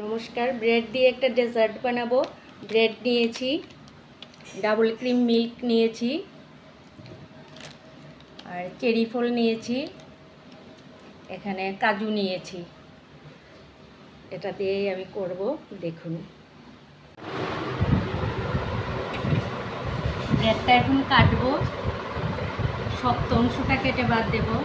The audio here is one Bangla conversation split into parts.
নমস্কার, ব্রেড দিয়ে একটা ডেজার্ট বানাবো। ব্রেড নিয়েছি, ডাবল ক্রিম মিল্ক নিয়েছি, আর চেরি ফল নিয়েছি, এখানে কাজু নিয়েছি। এটা দিয়েই আমি করব, দেখুন। ব্রেডটা এখন কাটবো, শক্ত অংশটা কেটে বাদ দেবো।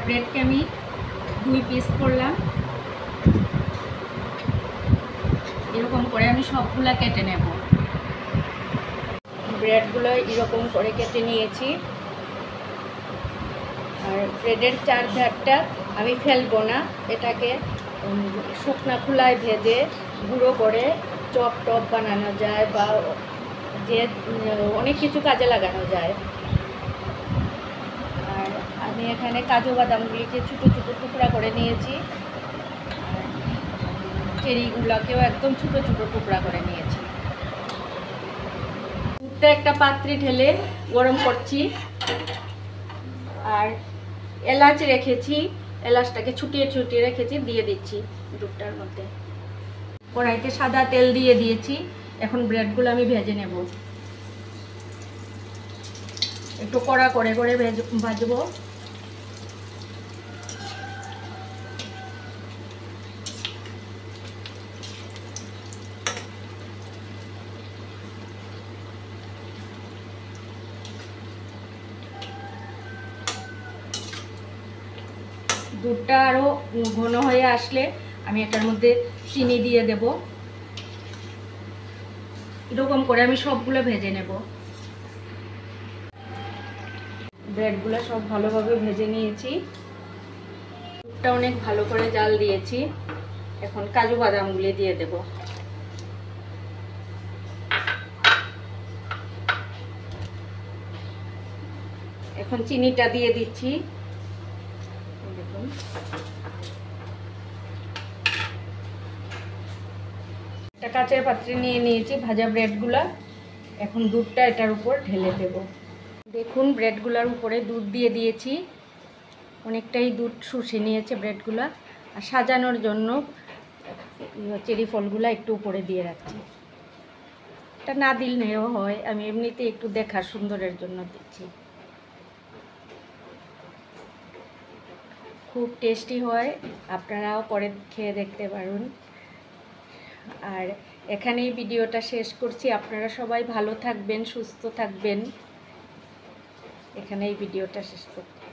ব্রেডকে আমি 2 পিস করলাম, এরকম করে আমি সবগুলা কেটে নেব। ব্রেডগুলো এরকম করে কেটে নিয়েছি। আর ব্রেডের চারধারটা আমি ফেলবো না, এটাকে শুকনা খোলায় ভেজে গুঁড়ো করে চপ টপ বানানো যায়, বা যে অনেক কিছু কাজে লাগানো যায়। আর আমি এখানে কাজু বাদামগুলিকে ছোটো ছোটো টুকরা করে নিয়েছি, চেরিগুলোকেও একদম ছোটো ছোটো টুকরা করে নিয়েছি। দুধটা একটা পাত্রে ঢেলে গরম করছি, আর এলাচ রেখেছি, এলাচটাকে ছুটিয়ে ছুটিয়ে রেখেছি, দিয়ে দিচ্ছি দুধটার মধ্যে। কড়াইতে সাদা তেল দিয়ে দিয়েছি। এখন ব্রেডগুলো আমি ভেজে নেব, একটু কড়া করে করে ভাজবো। দুধটা আরও ঘন হয়ে আসলে আমি এটার মধ্যে চিনি দিয়ে দেব। এরকম করে আমি সবগুলো ভেজে নেব। ব্রেডগুলো সব ভালোভাবে ভেজে নিয়েছি। দুধটা অনেক ভালো করে জাল দিয়েছি। এখন কাজু বাদামগুলি দিয়ে দেব। এখন চিনিটা দিয়ে দিচ্ছি। দেখুন, একটা কাচের পাত্রে নিয়ে নিয়েছি ভাজা ব্রেডগুলা। এখন দুধটা এটার উপর ঢেলে দেব। দেখুন, ব্রেডগুলোর উপরে দুধ দিয়ে দিয়েছি। অনেকটাই দুধ শুষে নিয়েছে ব্রেডগুলা। আর সাজানোর জন্য চেরি ফলগুলা একটু উপরে দিয়ে রাখছি। এটা না দিলেও হয়, আমি এমনিতে একটু দেখার সুন্দরের জন্য দিচ্ছি। খুব টেস্টি হয়, আপনারাও করে খেয়ে দেখতে পারুন। আর এখানেই ভিডিওটা শেষ করছি। আপনারা সবাই ভালো থাকবেন, সুস্থ থাকবেন। এখানেই ভিডিওটা শেষ করছি।